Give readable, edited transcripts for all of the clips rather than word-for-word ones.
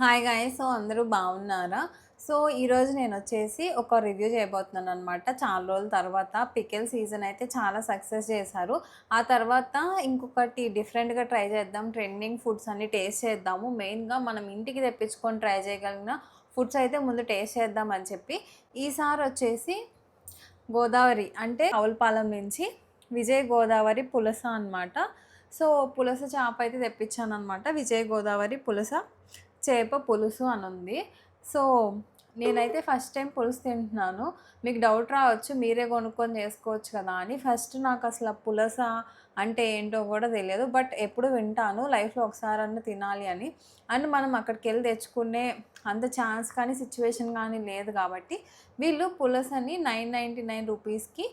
Hi guys. So, అందరూ బాగున్నారా? So, ఈరోజు నేనొచ్చేసి ఒక రివ్యూ చేయబోతున్నాననమాట. చాలా రోజుల తర్వాత పికిల్ సీజన్ అయితే చాలా సక్సెస్ చేశారు. ఆ తర్వాత ఇంకొకటి డిఫరెంట్‌గా ట్రై చేద్దాం. ట్రెండింగ్ ఫుడ్స్ అన్నీ టేస్ట్ చేద్దాము. మెయిన్‌గా మనం ఇంటికి తెప్పించుకొని ట్రై చేయగలిగిన ఫుడ్స్ అయితే ముందు టేస్ట్ చేద్దాం అని చెప్పి, ఈసారొచ్చేసి గోదావరి అంటే రావులపాలెం నుంచి విజయ్ గోదావరి పులస అనమాట. సో, పులస చేప అయితే తెప్పించాననమాట. విజయ్ గోదావరి పులస చేప పులుసు అనుంది. సో, నేనైతే ఫస్ట్ టైమ్ పులుసు తింటున్నాను. మీకు డౌట్ రావచ్చు మీరే కొనుక్కొని చేసుకోవచ్చు కదా అని. ఫస్ట్ నాకసల పులస అంటే ఏంటో కూడా తెలియదు. బట్ ఎప్పుడు వింటాను లైఫ్‌లో ఒకసారన్నా తినాలి అని. అండ్ మనం అక్కడికెళ్ళి తెచ్చుకునే అంత ఛాన్స్ కానీ, సిచ్యువేషన్ కానీ లేదు కాబట్టి వీళ్ళు పులసని 999 రూపీస్‌కి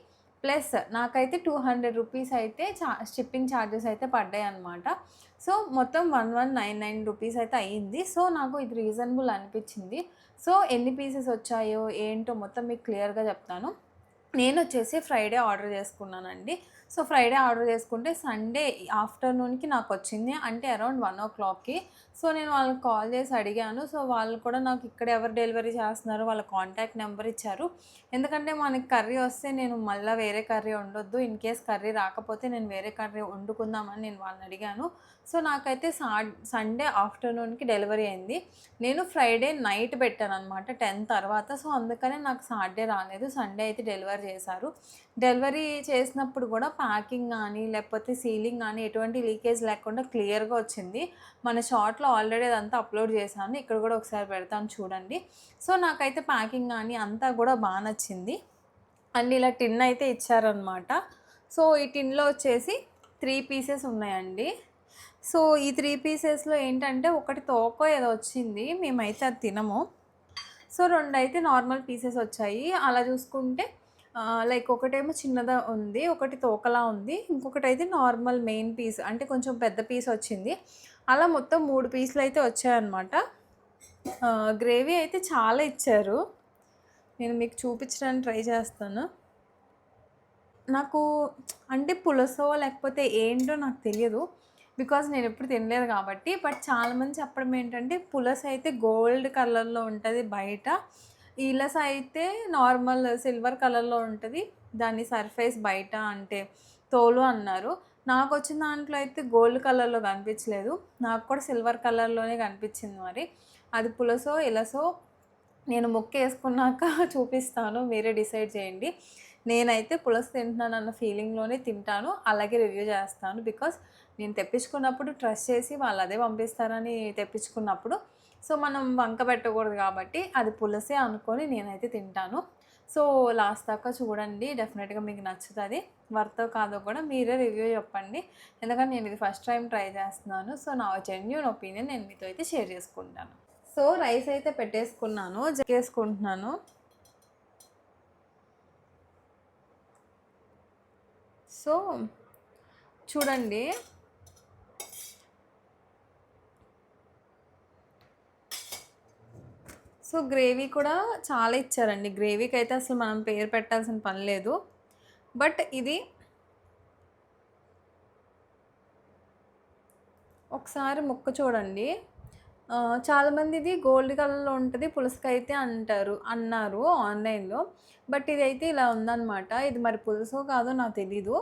ప్లస్ నాకైతే 200 రూపీస్ అయితే షిప్పింగ్ ఛార్జెస్ అయితే పడ్డాయన్నమాట. సో, మొత్తం 1199 రూపీస్ అయితే అయ్యింది. సో, నాకు ఇది రీజనబుల్ అనిపిచ్చింది. సో, ఎన్ని పీసెస్ వచ్చాయో ఏంటో మొత్తం మీకు క్లియర్‌గా చెప్తాను. నేనొచ్చేసి ఫ్రైడే ఆర్డర్ చేసుకున్నానండి. సో, ఫ్రైడే ఆర్డర్ చేసుకుంటే సండే ఆఫ్టర్‌నూన్‌కి నాకొచ్చింది. అంటే అరౌండ్ 1:00కి. సో, నేను వాళ్ళకి కాల్ చేసి అడిగాను. సో, వాళ్ళు కూడా నాకు ఇక్కడ ఎవరు డెలివరీ చేస్తున్నారో వాళ్ళ కాంటాక్ట్ నెంబర్ ఇచ్చారు. ఎందుకంటే మనకి కర్రీ వస్తే నేను మళ్ళా వేరే కర్రీ వండొద్దు. ఇన్‌కేస్ కర్రీ రాకపోతే నేను వేరే కర్రీ వండుకుందామని నేను వాళ్ళని అడిగాను. సో, నాకైతే సండే ఆఫ్టర్‌నూన్‌కి డెలివరీ అయింది. నేను ఫ్రైడే నైట్ పెట్టాననమాట 10 తర్వాత. సో, అందుకనే నాకు సాటర్డే రాలేదు. సండే అయితే డెలివరీ చేశారు. డెలివరీ చేసినప్పుడు కూడా ప్యాకింగ్ గానీ, లేకపోతే సీలింగ్ గానీ ఎటువంటి లీకేజ్ లేకుండా క్లియర్‌గా వచ్చింది. మన షార్ట్‌లో ఆల్రెడీ అదంతా అప్‌లోడ్ చేశాను. ఇక్కడ కూడా ఒకసారి పెడతాను చూడండి. సో, నాకైతే ప్యాకింగ్ గానీ అంతా కూడా నచ్చింది. అండ్ ఇలా టిన్ అయితే ఇచ్చారనమాట. సో, ఈ టిన్‌లో వచ్చేసి 3 పీసెస్ ఉన్నాయండి. సో, ఈ 3 పీసెస్‌లో ఏంటంటే ఒకటి తోకో ఏదో వచ్చింది. మేమైతే అది తినము. సో, 2 అయితే నార్మల్ పీసెస్ వచ్చాయి. అలా చూసుకుంటే లైక్ ఒకటేమో చిన్నదా ఉంది. ఒకటి తోకలా ఉంది. ఇంకొకటైతే నార్మల్ మెయిన్ పీస్ అంటే కొంచెం పెద్ద పీస్ వచ్చింది. అలా మొత్తం 3 పీసులైతే వచ్చాయన్నమాట. గ్రేవీ అయితే చాలా ఇచ్చారు. నేను మీకు చూపించడానికి ట్రై చేస్తాను. నాకు అంటే పులసో లేకపోతే ఏంటో నాకు తెలియదు. బికాజ్ నేనెప్పుడు తినలేదు కాబట్టి. బట్ చాలామంది చెప్పడం ఏంటంటే పులస అయితే గోల్డ్ కలర్‌లో ఉంటది బయట. ఇలస అయితే నార్మల్ సిల్వర్ కలర్‌లో ఉంటది. దాని సర్ఫేస్ బయట అంటే తోలు అన్నారు. నాకొచ్చిన దాంట్లో అయితే గోల్డ్ కలర్‌లో కనిపించలేదు. నాకు కూడా సిల్వర్ కలర్‌లోనే కనిపించింది మరి. అది పులసో, ఇలసో నేను ముక్కేసుకున్నాక చూపిస్తాను. మీరే డిసైడ్ చేయండి. నేనైతే పులస తింటున్నానన్న ఫీలింగ్‌లోనే తింటాను. అలాగే రివ్యూ చేస్తాను. బికాజ్ నేను తెప్పించుకున్నప్పుడు ట్రస్ట్ చేసి వాళ్ళు అదే పంపిస్తారని తెప్పించుకున్నప్పుడు, సో, మనం వంక పెట్టకూడదు కాబట్టి అది పులసే అనుకోని నేనైతే తింటాను. సో, లాస్ట్ దాకా చూడండి. డెఫినెట్‌గా మీకు నచ్చుతది. వర్తో కాదో కూడా మీరే రివ్యూ చెప్పండి. ఎందుకంటే నేను ఇది ఫస్ట్ టైమ్ ట్రై చేస్తున్నాను. సో, నా జెన్యూన్ ఒపీనియన్ నేను మీతో అయితే షేర్ చేసుకుంటాను. సో, రైస్ అయితే పెట్టేసుకున్నాను. జెక్కేసుకుంటున్నాను. సో, చూడండి. సో, గ్రేవీ కూడా చాలా ఇచ్చారండి. గ్రేవీకైతే అసలు మనం పేరు పెట్టాల్సిన పని లేదు. బట్ ఇది ఒకసారి ముక్క చూడండి. చాలామంది ఇది గోల్డ్ కలర్‌లో ఉంటది పులసకైతే అన్నారు ఆన్‌లైన్‌లో. బట్ ఇదైతే ఇలా ఉందనమాట. ఇది మరి పులుసో కాదో నాకు తెలీదు.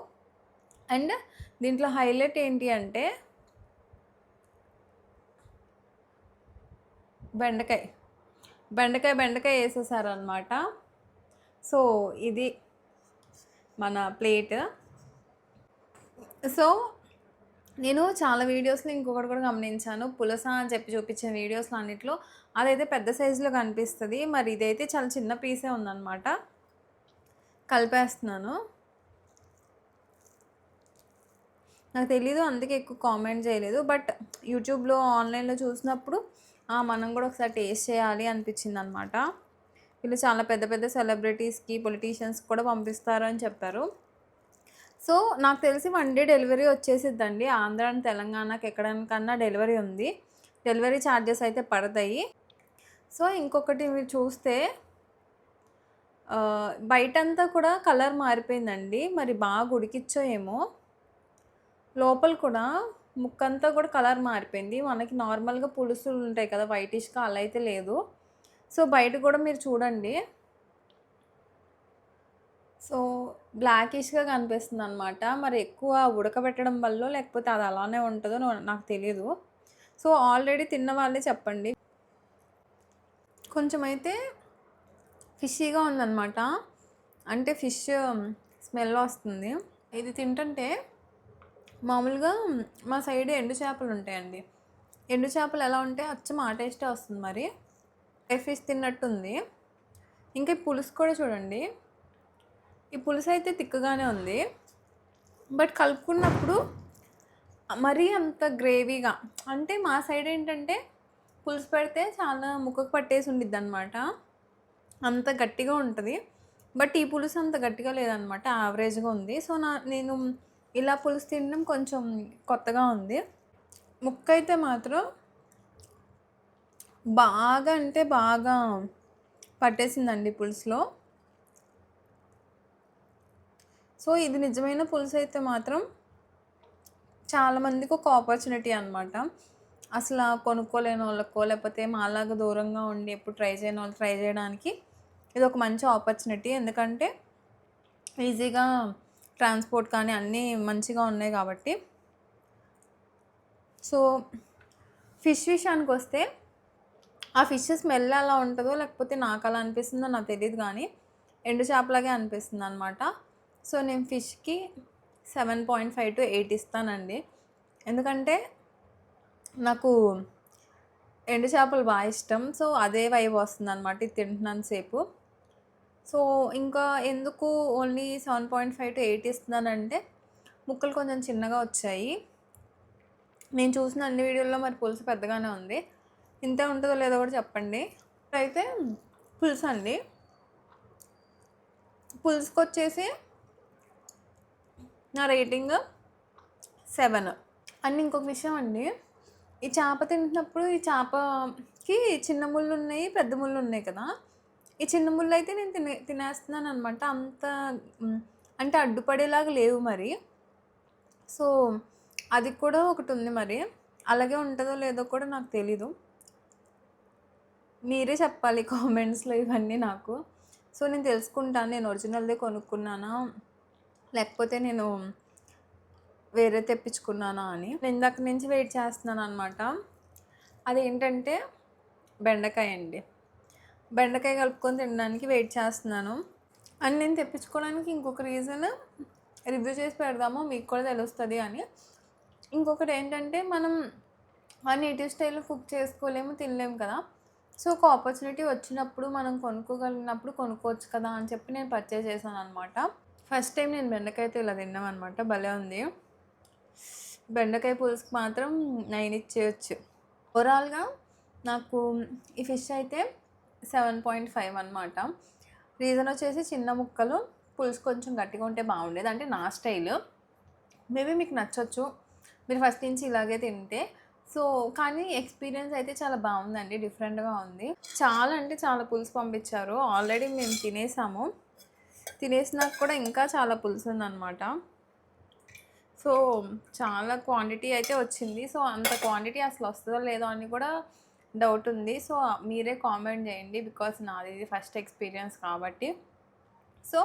అండ్ దీంట్లో హైలైట్ ఏంటి అంటే బెండకాయ. బెండకాయ ఏసేసారనమాట. సో, ఇది మన ప్లేట్. సో, నేను చాలా వీడియోస్‌లో ఇంకొకటి కూడా గమనించాను. పులస అని చెప్పి చూపించిన వీడియోస్‌లో అన్నిట్లో అదైతే పెద్ద సైజులో కనిపిస్తది. మరి ఇదైతే చాలా చిన్న పీసే ఉందనమాట. కలిపేస్తున్నాను. నాకు తెలీదు అందుకే ఎక్కువ కామెంట్ చేయలేదు. బట్ యూట్యూబ్‌లో, ఆన్‌లైన్‌లో చూసినప్పుడు మనం కూడా ఒకసారి టేస్ట్ చేయాలి అనిపించిందనమాట. వీళ్ళు చాలా పెద్ద పెద్ద సెలబ్రిటీస్‌కి, పొలిటీషియన్స్‌కి కూడా పంపిస్తారు అని చెప్పారు. సో, నాకు తెలిసి 1 డే డెలివరీ వచ్చేసిద్దండి. ఆంధ్ర అండ్ తెలంగాణకి ఎక్కడికన్నా డెలివరీ ఉంది. డెలివరీ ఛార్జెస్ అయితే పడతాయి. సో, ఇంకొకటి మీరు చూస్తే బయటంతా కూడా కలర్ మారిపోయిందండి. మరి బాగా ఉడికిచ్చో ఏమో! లోపల కూడా ముక్కంతా కూడా కలర్ మారిపోయింది. మనకి నార్మల్‌గా పులుసులు ఉంటాయి కదా! వైటిష్‌గా అలా అయితే లేదు. సో, బయట కూడా మీరు చూడండి. సో, బ్లాకిష్‌గా కనిపిస్తుందనమాట. మరి ఎక్కువ ఉడకబెట్టడం వల్లో, లేకపోతే అది అలానే ఉంటదో నాకు తెలీదు. సో, ఆల్రెడీ తిన్న వాళ్ళే చెప్పండి. కొంచెమైతే ఫిషీగా ఉందనమాట. అంటే ఫిష్ స్మెల్ వస్తుంది. ఇది తింటుంటే మామూలుగా మా సైడ్ ఎండు చేపలుంటాయండి. ఎండు చేపలు ఎలా ఉంటాయి అచ్చం ఆ టేస్టే వస్తుంది మరి. డ్రై ఫిష్ తిన్నట్టుంది. ఇంకా ఈ పులుసు కూడా చూడండి. ఈ పులుసయితే తిక్కగానే ఉంది. బట్ కలుపుకున్నప్పుడు మరీ అంత గ్రేవీగా అంటే మా సైడ్ ఏంటంటే పులుసు పెడితే చాలా ముక్కకు పట్టేసి ఉండిద్దనమాట. అంత గట్టిగా ఉంటది. బట్ ఈ పులుసు అంత గట్టిగా లేదనమాట. యావరేజ్‌గా ఉంది. సో, నేను ఇలా పులుసు తినడం కొంచెం కొత్తగా ఉంది. ముక్కయితే మాత్రం బాగా అంటే బాగా పట్టేసిందండి పులుసులో. సో, ఇది నిజమైన పులుసయితే మాత్రం చాలా మందికి ఒక ఆపర్చునిటీ అనమాట. అసల కొనుక్కోలేనోళ్ళకో, లేకపోతే మాలాగా దూరంగా ఉండి ఎప్పుడు ట్రై చేయనోళ్ళు ట్రై చేయడానికి ఇదొక మంచి ఆపర్చునిటీ. ఎందుకంటే ఈజీగా ట్రాన్స్‌పోర్ట్ కానీ అన్నీ మంచిగా ఉన్నాయి కాబట్టి. సో, ఫిష్ విషయానికొస్తే ఆ ఫిష్ స్మెల్ ఎలా ఉంటదో, లేకపోతే నాకలా అనిపిస్తుందో నాకు తెలీదు గానీ, ఎండు చేపలాగే అనిపిస్తుందనమాట. సో, నేను ఫిష్‌కి 7.5-8 ఇస్తానండి. ఎందుకంటే, నాకు ఎండు చేపలు బా ఇష్టం. సో, అదే వైబ్ వస్తుందనమాట ఇది తింటున్నంత సేపు. సో, ఇంకా ఎందుకు ఓన్లీ 7.5-8 ఇస్తున్నానంటే, ముక్కలు కొంచెం చిన్నగా వచ్చాయి. నేను చూసిన అన్ని వీడియోల్లో మరి పులుసు పెద్దగానే ఉంది. ఇంతే ఉంటదో లేదో కూడా చెప్పండి. ఇప్పుడైతే పులుసండి. పులుసుకొచ్చేసి నా రేటింగ్ 7. అండ్ ఇంకొక విషయం అండి. ఈ చేప తింటున్నప్పుడు ఈ చేపకి చిన్న ముళ్ళున్నాయి, పెద్ద ముళ్ళున్నాయి కదా! ఈ చిన్న ముళ్ళైతే నేను తినేస్తున్నాననమాట. అంత అంటే అడ్డుపడేలాగా లేవు మరి. సో, అది కూడా ఒకటుంది మరి. అలాగే ఉంటదో లేదో కూడా నాకు తెలీదు. మీరే చెప్పాలి కామెంట్స్‌లో ఇవన్నీ నాకు. సో, నేను తెలుసుకుంటాను. నేను ఒరిజినల్‌దే కొనుక్కున్నానా? లేకపోతే నేను వేరే తెప్పించుకున్నానా అని. ఇందాక నుంచి వెయిట్ చేస్తున్నాననమాట. అదేంటంటే బెండకాయ అండి. బెండకాయ కలుపుకొని తినడానికి వెయిట్ చేస్తున్నాను. అండ్ నేను తెప్పించుకోవడానికి ఇంకొక రీజన్ రివ్యూ చేసి పెడదాము మీకు కూడా తెలుస్తది అని. ఇంకొకటేంటంటే మనం ఆ నేటివ్ స్టైల్‌లో కుక్ చేసుకోలేము, తినలేము కదా! సో, ఒక ఆపర్చునిటీ వచ్చినప్పుడు మనం కొనుక్కోగలిగినప్పుడు కొనుక్కోవచ్చు కదా అని చెప్పి నేను పర్చేజ్ చేశాననమాట. ఫస్ట్ టైం నేను బెండకాయతో ఇలా తిన్నామనమాట. భలే ఉంది. బెండకాయ పులుసుకి మాత్రం 9 ఇచ్చేయొచ్చు. ఓవరాల్‌గా నాకు ఈ ఫిష్ అయితే 7.5 అనమాట. రీజన్ వచ్చేసి చిన్న ముక్కలు, పులుసు కొంచెం గట్టిగా ఉంటే బాగుండేది. అంటే నా స్టైలు. మేబీ మీకు నచ్చొచ్చు. మీరు ఫస్ట్ నుంచి ఇలాగే తింటే. సో, కానీ ఎక్స్‌పీరియన్స్ అయితే చాలా బాగుందండి. డిఫరెంట్‌గా ఉంది. చాలా అంటే చాలా పులుసు పంపించారు. ఆల్రెడీ మేము తినేసాము. తినేసినాక కూడా ఇంకా చాలా పులుసుందనమాట. సో, చాలా క్వాంటిటీ అయితే వచ్చింది. సో, అంత క్వాంటిటీ అసలు వస్తదో లేదో అని కూడా డౌట్ ఉంది. సో, మీరే కామెంట్ చేయండి. బికాజ్ నాది ఇది ఫస్ట్ ఎక్స్‌పీరియన్స్ కాబట్టి. సో,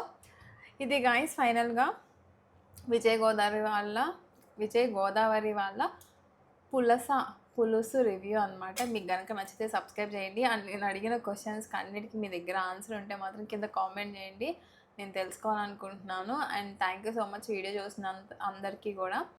ఇది గైస్ ఫైనల్‌గా విజయ్ గోదావరి వాళ్ళ పులుసు రివ్యూ అనమాట. మీకు గనక నచ్చితే సబ్స్క్రైబ్ చేయండి. అండ్ నేను అడిగిన క్వెషన్స్‌కి అన్నిటికి మీ దగ్గర ఆన్సర్ ఉంటే మాత్రం కింద కామెంట్ చేయండి. నేను తెలుసుకోవాలనుకుంటున్నాను. And thank you so much video చూసినంత అందరికీ కూడా.